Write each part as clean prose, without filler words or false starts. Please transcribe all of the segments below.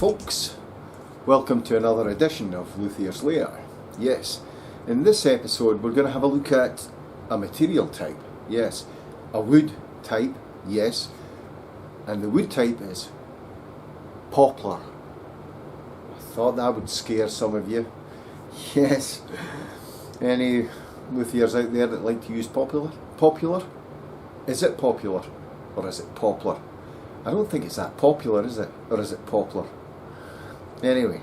folks, welcome to another edition of Luthiers Lair. Yes, in this episode we're going to have a look at a material type. Yes, a wood type, yes, and the wood type is poplar. I thought that would scare some of you. Yes, any luthiers out there that like to use popular? Is it popular or is it poplar? I don't think it's that popular, is it? Or is it poplar? Anyway,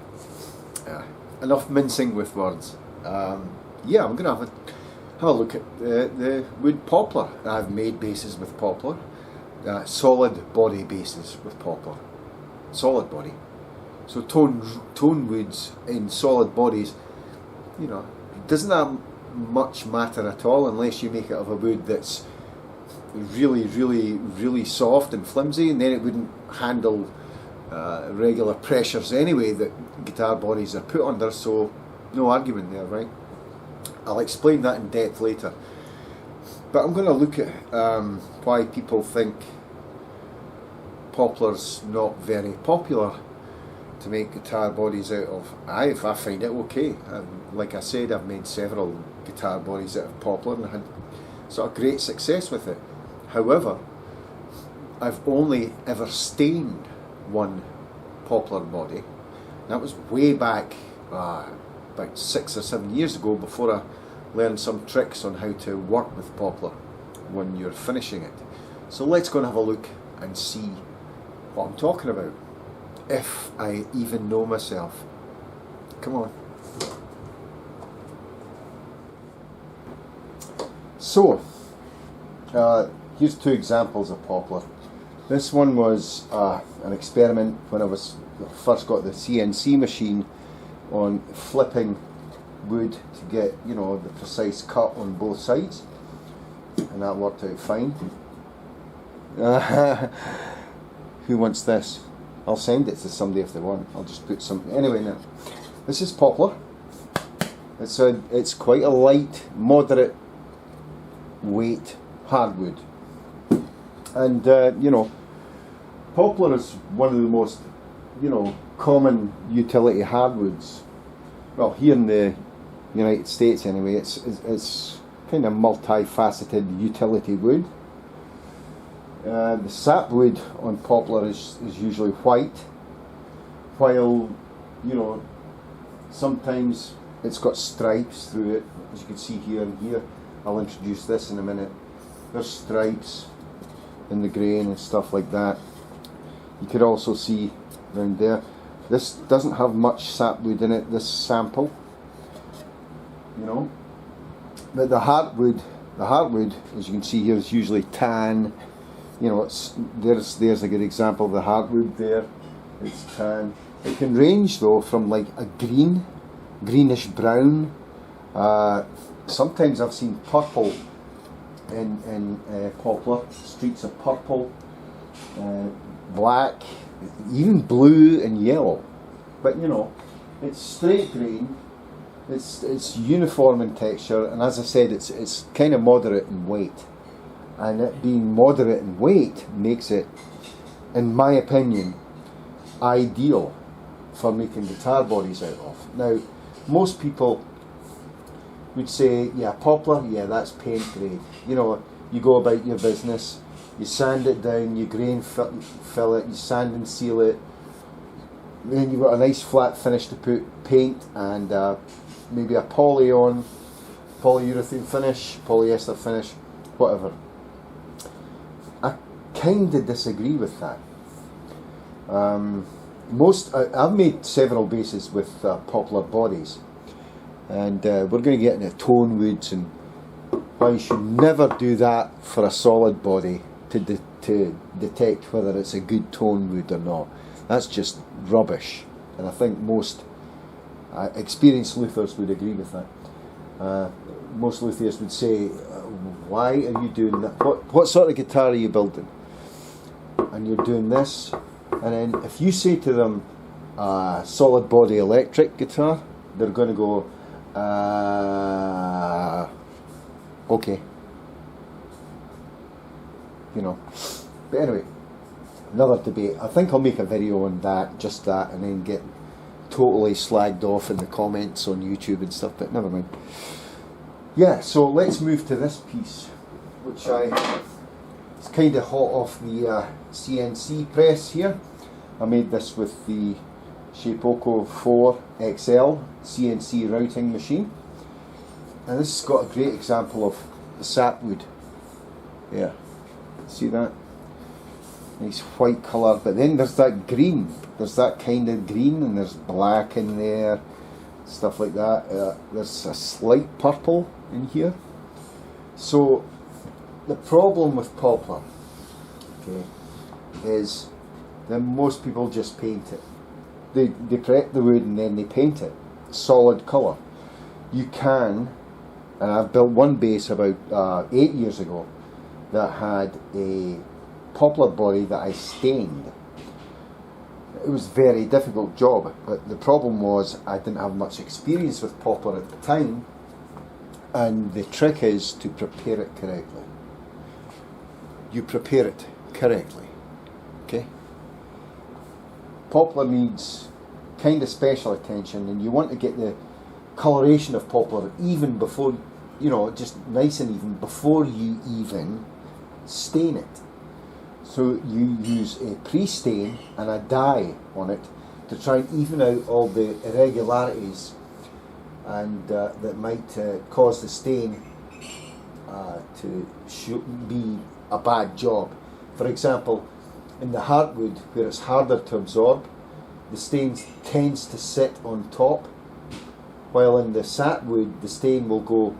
enough mincing with words. Yeah, I'm going to have a look at the wood poplar. I've made bases with poplar, solid body bases with poplar. Solid body. So tone woods in solid bodies, you know, doesn't that much matter at all unless you make it of a wood that's really soft and flimsy, and then it wouldn't handle regular pressures anyway that guitar bodies are put under, so no argument there, right? I'll explain that in depth later, but I'm going to look at why people think poplar's not very popular to make guitar bodies out of. I find it okay. Like I said, I've made several guitar bodies out of poplar and had sort of great success with it. However, I've only ever stained one poplar body. That was way back about 6 or 7 years ago, before I learned some tricks on how to work with poplar when you're finishing it. So let's go and have a look and see what I'm talking about, if I even know myself. Come on. So, here's two examples of poplar. This one was an experiment when I first got the CNC machine on flipping wood to get, you know, the precise cut on both sides, and that worked out fine. Who wants this? I'll send it to somebody if they want. I'll just put some. Anyway, now this is poplar. It's quite a light, moderate weight hardwood. And you know, poplar is one of the most, you know, common utility hardwoods. Well, here in the United States anyway, it's kind of multifaceted utility wood. The sapwood on poplar is usually white, while, you know, sometimes it's got stripes through it, as you can see here and here. I'll introduce this in a minute. There's stripes in the grain and stuff like that. You could also see around there. This doesn't have much sapwood in it, this sample, you know. But the heartwood, as you can see here, is usually tan. You know, there's a good example of the heartwood there. It's tan. It can range though from like a greenish brown. Sometimes I've seen purple in poplar, streaks of purple, black, even blue and yellow. But you know, it's straight grain. It's uniform in texture, and as I said, it's kind of moderate in weight. And it being moderate in weight makes it, in my opinion, ideal for making guitar bodies out of. Now, most people would say, yeah, poplar, yeah, that's paint grade. You know, you go about your business, you sand it down, you grain fill it, you sand and seal it, then you've got a nice flat finish to put paint and maybe a polyurethane finish, polyester finish, whatever. I kind of disagree with that. I've made several bases with poplar bodies, and we're going to get into tone woods and why you should never do that for a solid body to detect whether it's a good tone wood or not. That's just rubbish, and I think most experienced luthiers would agree with that. Most luthiers would say, why are you doing that? What sort of guitar are you building? And you're doing this, and then if you say to them solid body electric guitar, they're going to go, okay, you know. But anyway, another debate. I think I'll make a video on that, just that, and then get totally slagged off in the comments on YouTube and stuff, but never mind. Yeah, so let's move to this piece, which it's kind of hot off the CNC press here. I made this with the Shapeoko 4 XL CNC routing machine, and this has got a great example of the sapwood. Yeah, see that? Nice white colour, but then there's that green. There's that kind of green, and there's black in there, stuff like that. There's a slight purple in here. So the problem with Poplar, okay, is that most people just paint it. They prep the wood and then they paint it solid colour. You can, and I've built one base about 8 years ago that had a poplar body that I stained. It was a very difficult job, but the problem was I didn't have much experience with poplar at the time, and the trick is to prepare it correctly. You prepare it correctly, okay? Poplar needs kind of special attention, and you want to get the coloration of poplar even before, you know, just nice and even before you even stain it. So you use a pre-stain and a dye on it to try and even out all the irregularities and that might cause the stain to be a bad job. For example, in the hardwood, where it's harder to absorb, the stain tends to sit on top, while in the sapwood the stain will go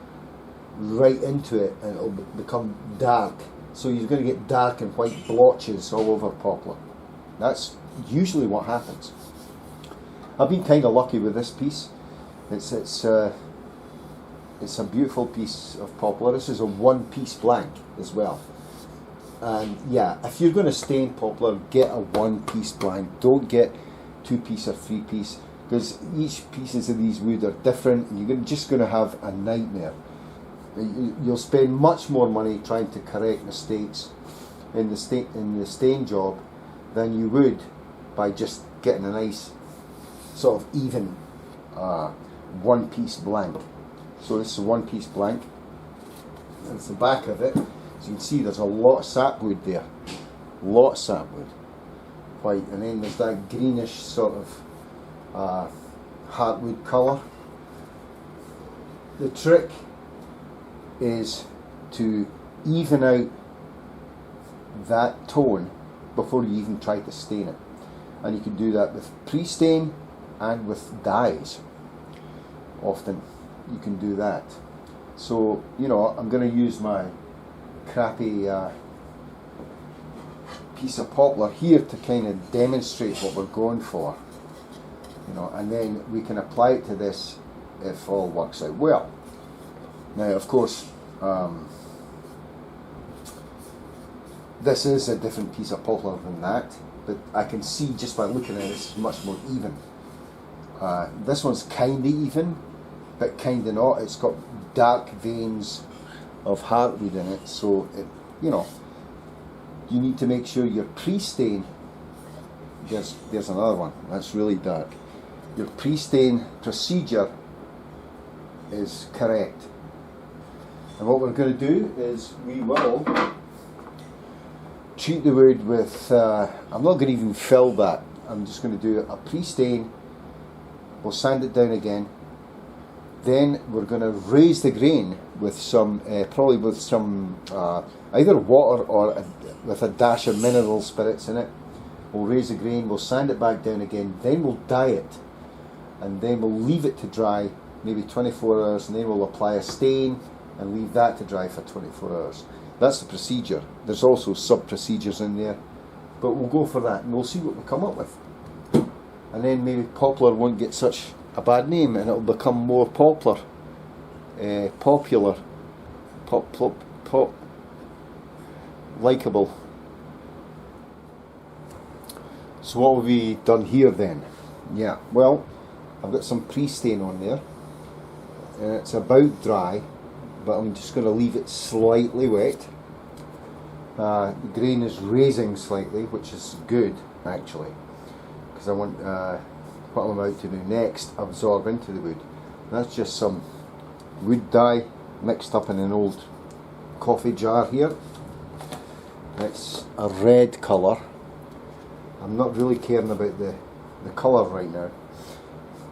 right into it and it will become dark. So you're going to get dark and white blotches all over poplar. That's usually what happens. I've been kind of lucky with this piece. It's a beautiful piece of poplar. This is a one-piece blank as well. And yeah, if you're going to stain poplar, get a one-piece blank. Don't get two-piece or three-piece, because each pieces of these wood are different, and you're just going to have a nightmare. You'll spend much more money trying to correct mistakes in the stain job than you would by just getting a nice sort of even one-piece blank. So this is a one-piece blank. That's the back of it. As you can see, there's a lot of sapwood there. Lot of sapwood. White, and then there's that greenish sort of hardwood colour. The trick is to even out that tone before you even try to stain it, and you can do that with pre-stain and with dyes. Often you can do that. So, you know, I'm going to use my crappy piece of poplar here to kind of demonstrate what we're going for, you know, and then we can apply it to this if all works out well. Now, of course, this is a different piece of poplar than that, but I can see just by looking at it, it's much more even. This one's kind of even, but kind of not. It's got dark veins of hardwood in it, so it, you know, you need to make sure your pre-stain. There's another one that's really dark. Your pre-stain procedure is correct. And what we're going to do is we will treat the wood with, I'm not going to even fill that, I'm just going to do a pre-stain, we'll sand it down again, then we're going to raise the grain with some, probably with some either water or with a dash of mineral spirits in it. We'll raise the grain, we'll sand it back down again, then we'll dye it, and then we'll leave it to dry maybe 24 hours, and then we'll apply a stain and leave that to dry for 24 hours. That's the procedure. There's also sub-procedures in there, but we'll go for that and we'll see what we come up with. And then maybe poplar won't get such a bad name, and it'll become more popular. Likeable. So what have we done here then? Yeah, well, I've got some pre-stain on there, and it's about dry, but I'm just going to leave it slightly wet, The grain is raising slightly, which is good actually, because I want what I'm about to do next absorb into the wood. That's just some wood dye mixed up in an old coffee jar here. It's a red colour. I'm not really caring about the colour right now,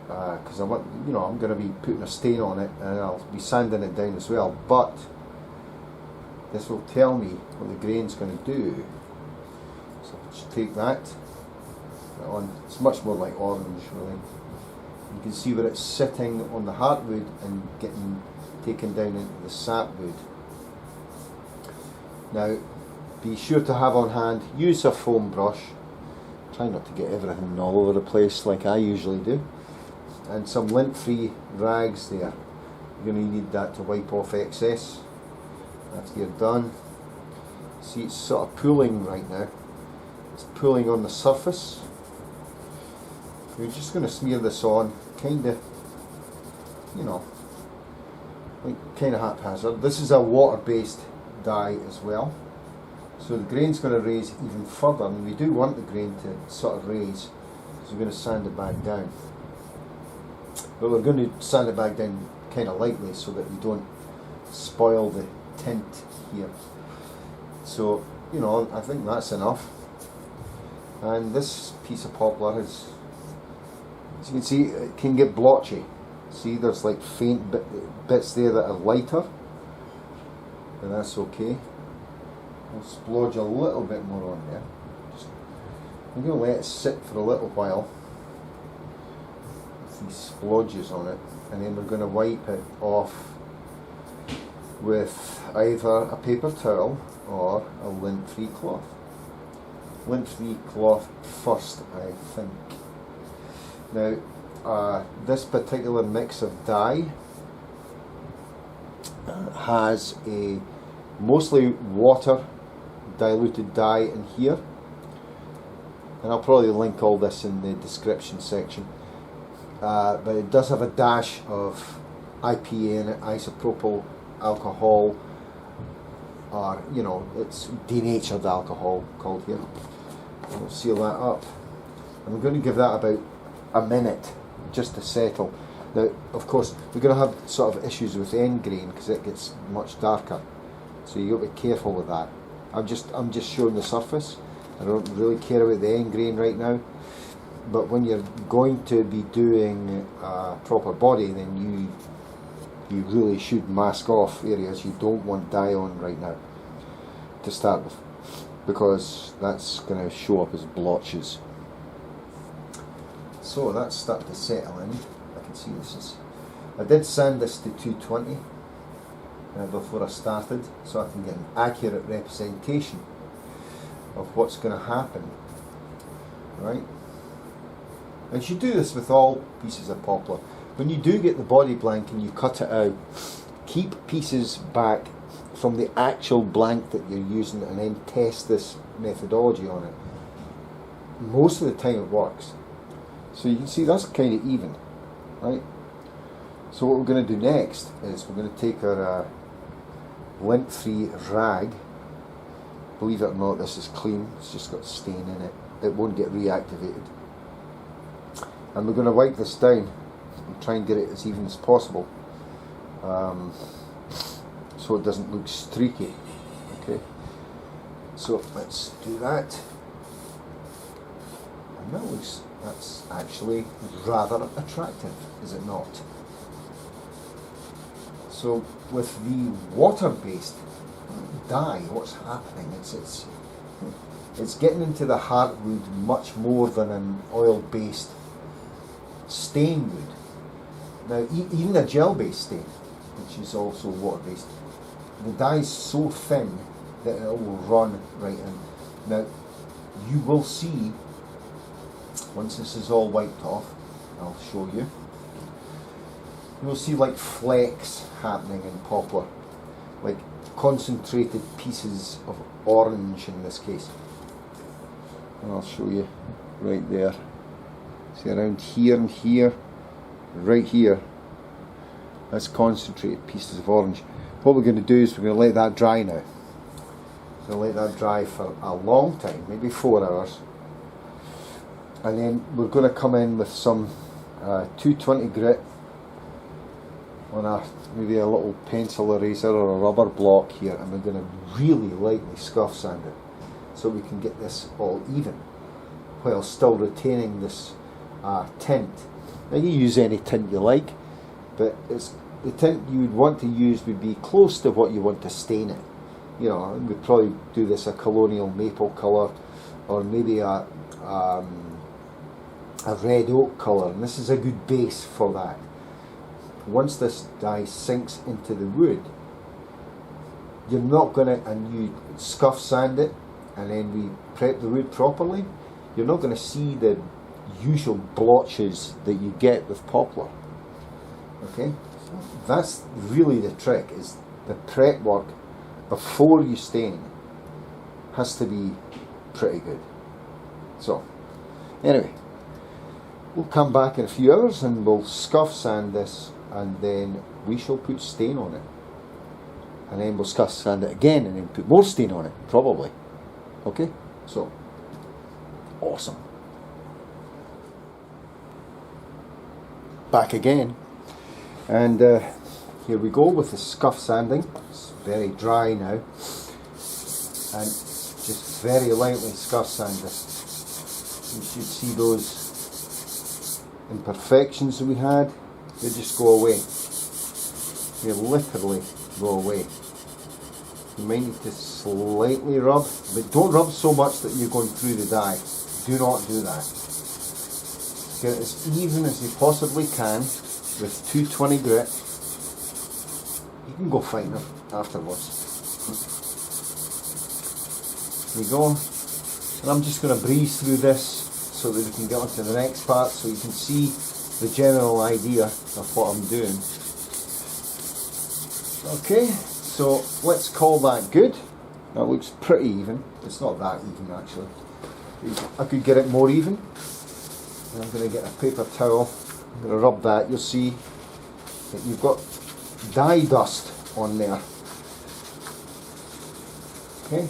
because I'm going to be putting a stain on it, and I'll be sanding it down as well. But this will tell me what the grain's going to do. So I'll just take that on. It's much more like orange, really. You can see where it's sitting on the hardwood and getting taken down into the sapwood. Now, be sure to have on hand, use a foam brush. Try not to get everything all over the place like I usually do. And some lint-free rags there. You're going to need that to wipe off excess after you're done. See, it's sort of pooling right now. It's pooling on the surface. We're just going to smear this on, kind of, like kind of haphazard. This is a water-based dye as well, so the grain's going to raise even further, and we do want the grain to sort of raise, so we're going to sand it back down. But we're going to sand it back down kind of lightly so that we don't spoil the tint here. So, I think that's enough. And this piece of poplar is, as you can see, it can get blotchy. See, there's like faint bits there that are lighter, and that's okay. We'll splodge a little bit more on there. I'm going to let it sit for a little while with these splodges on it, and then we're going to wipe it off with either a paper towel or a lint-free cloth. Lint-free cloth first, I think. Now, this particular mix of dye has a mostly water diluted dye in here, and I'll probably link all this in the description section, but it does have a dash of IPA in it, isopropyl alcohol, or it's denatured alcohol called here. We'll seal that up, and we're going to give that about a minute just to settle. Now, of course, we're going to have sort of issues with end grain because it gets much darker, so you've got to be careful with that. I'm just showing the surface. I don't really care about the end grain right now, but when you're going to be doing a proper body, then you really should mask off areas you don't want dye on right now to start with, because that's going to show up as blotches. So that's starting to settle in. I can see this is. I did sand this to 220 before I started, so I can get an accurate representation of what's going to happen. Right? And you should do this with all pieces of poplar. When you do get the body blank and you cut it out, keep pieces back from the actual blank that you're using, and then test this methodology on it. Most of the time it works. So you can see that's kind of even, right? So what we're going to do next is we're going to take our lint-free rag. Believe it or not, this is clean. It's just got stain in it. It won't get reactivated. And we're going to wipe this down and try and get it as even as possible, so it doesn't look streaky. Okay. So let's do that. And that's actually rather attractive, is it not? So with the water-based dye, what's happening? It's getting into the hardwood much more than an oil-based stain would. Now, even a gel-based stain, which is also water-based, the dye is so thin that it will run right in. Now, you will see, once this is all wiped off, I'll show you, you'll see like flecks happening in poplar, like concentrated pieces of orange in this case. And I'll show you right there. See, around here and here, right here, that's concentrated pieces of orange. What we're going to do is we're going to let that dry now. So let that dry for a long time, maybe 4 hours. And then we're going to come in with some 220 grit on maybe a little pencil eraser or a rubber block here, and we're going to really lightly scuff sand it so we can get this all even while still retaining this tint. Now you use any tint you like, but the tint you would want to use would be close to what you want to stain it. You know, we'd probably do this a colonial maple colour, or maybe a red oak colour, and this is a good base for that. Once this dye sinks into the wood, you're not going to, and you scuff sand it, and then we prep the wood properly, you're not going to see the usual blotches that you get with poplar. Okay, that's really the trick, is the prep work before you stain has to be pretty good. So anyway, we'll come back in a few hours and we'll scuff sand this, and then we shall put stain on it, and then we'll scuff sand it again and then put more stain on it, probably. Okay, so awesome. Back again, and here we go with the scuff sanding. It's very dry now, and just very lightly scuff sand this. You should see those imperfections that we had. They just go away. They literally go away. You might need to slightly rub, but don't rub so much that you're going through the dye. Do not do that. Get it as even as you possibly can with 220 grit. You can go finer afterwards. There you go. And I'm just going to breeze through this so that we can get on to the next part, so you can see the general idea of what I'm doing. Okay, so let's call that good. That looks pretty even. It's not that even actually. I could get it more even. And I'm going to get a paper towel. I'm going to rub that. You'll see that you've got dye dust on there. Okay,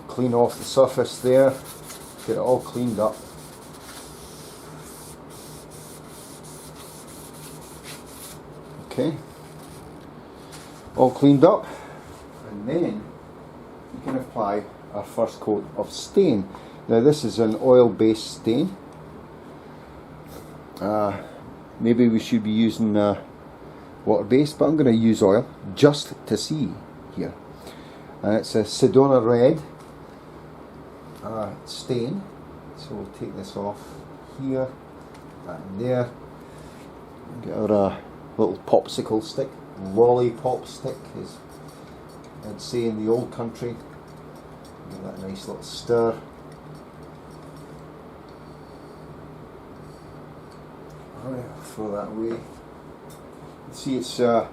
clean off the surface there. Get it all cleaned up. Okay, all cleaned up, and then we can apply our first coat of stain. Now this is an oil-based stain. Maybe we should be using water-based, but I'm going to use oil just to see here. And it's a Sedona Red stain. So we'll take this off here and there. Get our little popsicle stick, lollipop stick, as I'd say in the old country. Give that a nice little stir. Alright, I'll throw that away. See, it's a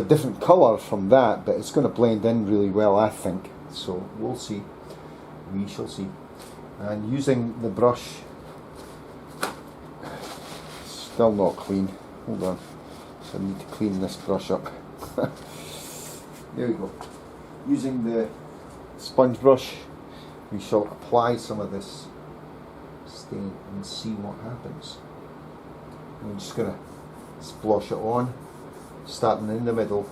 different colour from that, but it's going to blend in really well, I think. So we'll see. We shall see. And using the brush, still not clean. Hold on. So I need to clean this brush up. There we go. Using the sponge brush, we shall apply some of this stain and see what happens. We're just going to splosh it on, starting in the middle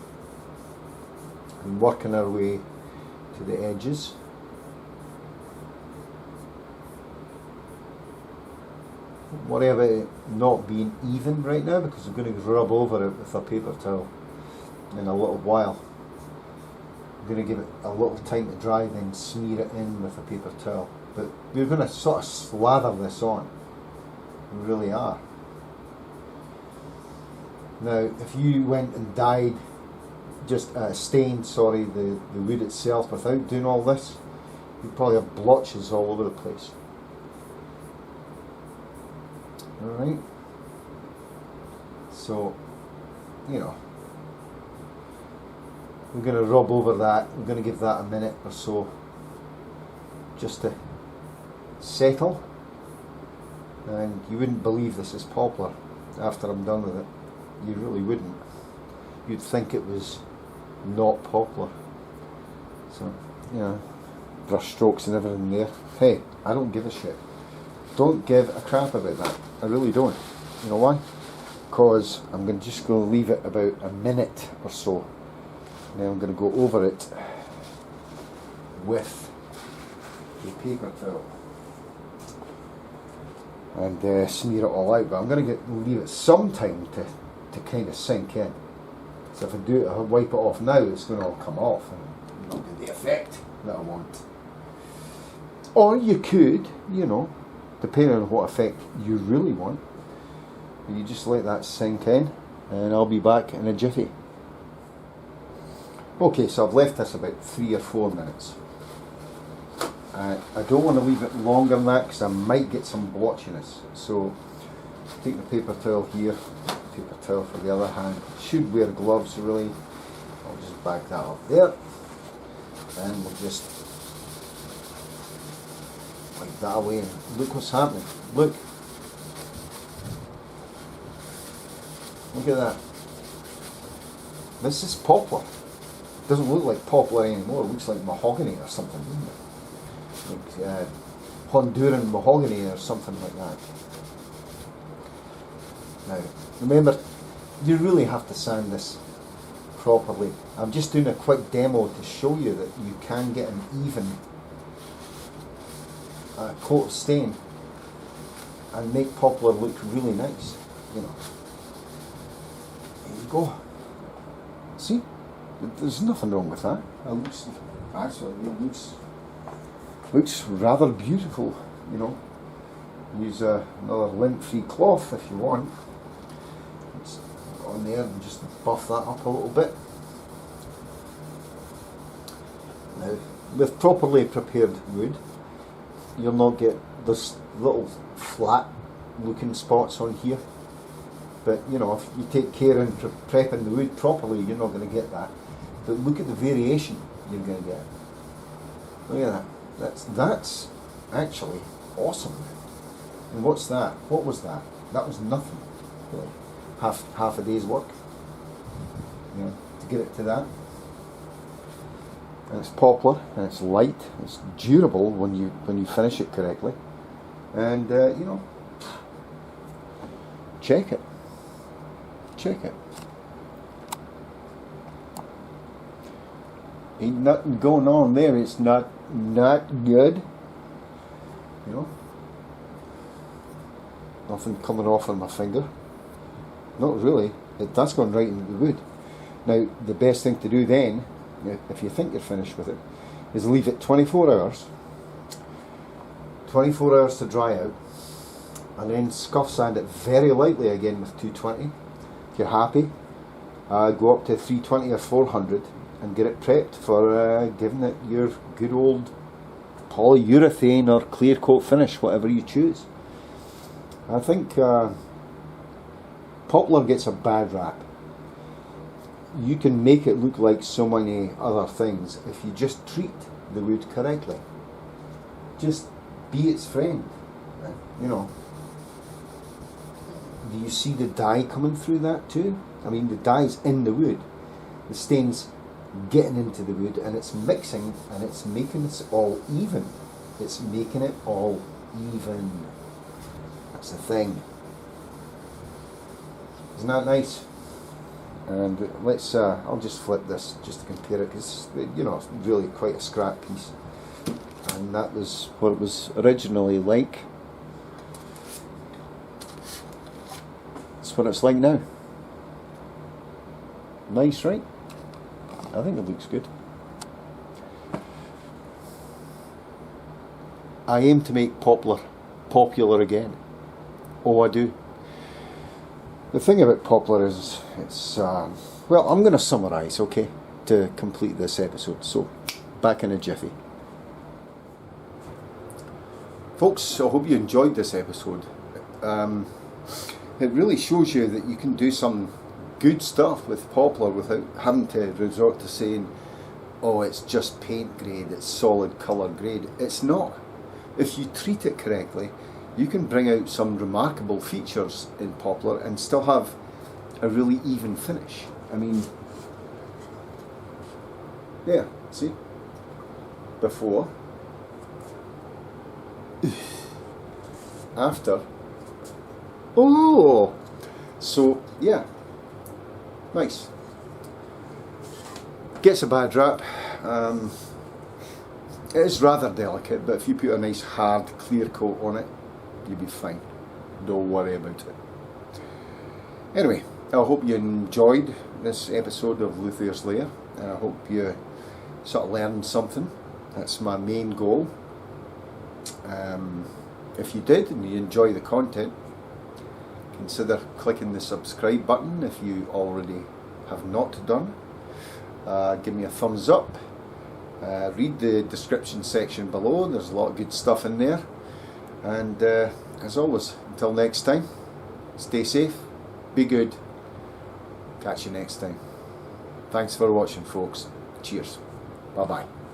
and working our way to the edges. Don't worry about it not being even right now, because we're going to rub over it with a paper towel in a little while. I'm going to give it a little time to dry, then smear it in with a paper towel. But we're going to sort of slather this on. We really are. Now, if you went and dyed, stained the wood itself without doing all this, you'd probably have blotches all over the place. Alright, so, you know, we're going to rub over that. We're going to give that a minute or so just to settle, and you wouldn't believe this is poplar after I'm done with it. You really wouldn't. You'd think it was not poplar. So, you know, brush strokes and everything there. Hey, I don't give a shit. Don't give a crap about that. I really don't. You know why? Because I'm just going to leave it about a minute or so. Now I'm going to go over it with the paper towel and smear it all out. But I'm going to leave it some time to kind of sink in. So if I do it, I wipe it off now, it's going to all come off and not get the effect that I want. Or you could, you know, depending on what effect you really want, you just let that sink in, and I'll be back in a jiffy. Okay, so I've left this about 3 or 4 minutes. I don't want to leave it longer than that because I might get some blotchiness. So take the paper towel here, paper towel for the other hand. Should wear gloves really. I'll just back that up there, and we'll just wipe that away. And look what's happening. Look. Look at that. This is poplar. Doesn't look like poplar anymore. It looks like mahogany or something, doesn't it? Like Honduran mahogany or something like that. Now, remember, you really have to sand this properly. I'm just doing a quick demo to show you that you can get an even coat of stain and make poplar look really nice, you know. There you go. See? There's nothing wrong with that. It looks, actually, it looks rather beautiful, you know. Use another lint-free cloth if you want. It's on there and just buff that up a little bit. Now, with properly prepared wood, you'll not get this little flat looking spots on here. But you know, if you take care in prepping the wood properly, you're not going to get that. But look at the variation you're going to get. Look at that. That's actually awesome. And what's that? What was that? That was nothing. Really. Half a day's work. You know, to get it to that. And it's poplar, and it's light, it's durable when you finish it correctly. And you know, check it. Check it. Ain't nothing going on there. It's not good. You know, nothing coming off on my finger. Not really. That's gone right into the wood. Now, the best thing to do then, if you think you're finished with it, is leave it 24 hours. 24 hours to dry out, and then scuff sand it very lightly again with 220. If you're happy, go up to 320 or 400 and get it prepped for giving it your good old polyurethane or clear coat finish, whatever you choose. I think poplar gets a bad rap. You can make it look like so many other things if you just treat the wood correctly. Just be its friend, you know. Do you see the dye coming through that too? I mean, the dye's in the wood. The stain's getting into the wood and it's mixing and it's making it all even. It's making it all even. That's the thing. Isn't that nice? And let's, I'll just flip this just to compare it because, you know, it's really quite a scrap piece. And that was what it was originally like. That's what it's like now. Nice, right? I think it looks good. I aim to make poplar popular again. Oh, I do. The thing about poplar is, it's, well, I'm going to summarise, okay, to complete this episode. So, back in a jiffy. Folks, I hope you enjoyed this episode. It really shows you that you can do some good stuff with poplar without having to resort to saying, oh, it's just paint grade, it's solid colour grade. It's not. If you treat it correctly, you can bring out some remarkable features in poplar and still have a really even finish. I mean, yeah, see? before, after. Oh, so yeah, nice. Gets a bad rap. It is rather delicate, but if you put a nice hard clear coat on it, you'll be fine. Don't worry about it. Anyway, I hope you enjoyed this episode of Luthiers Lair, and I hope you sort of learned something. That's my main goal. If you did and you enjoy the content, consider clicking the subscribe button if you already have not done. Give me a thumbs up. Read the description section below, there's a lot of good stuff in there. And as always, until next time, stay safe, be good, catch you next time. Thanks for watching, folks. Cheers. Bye bye.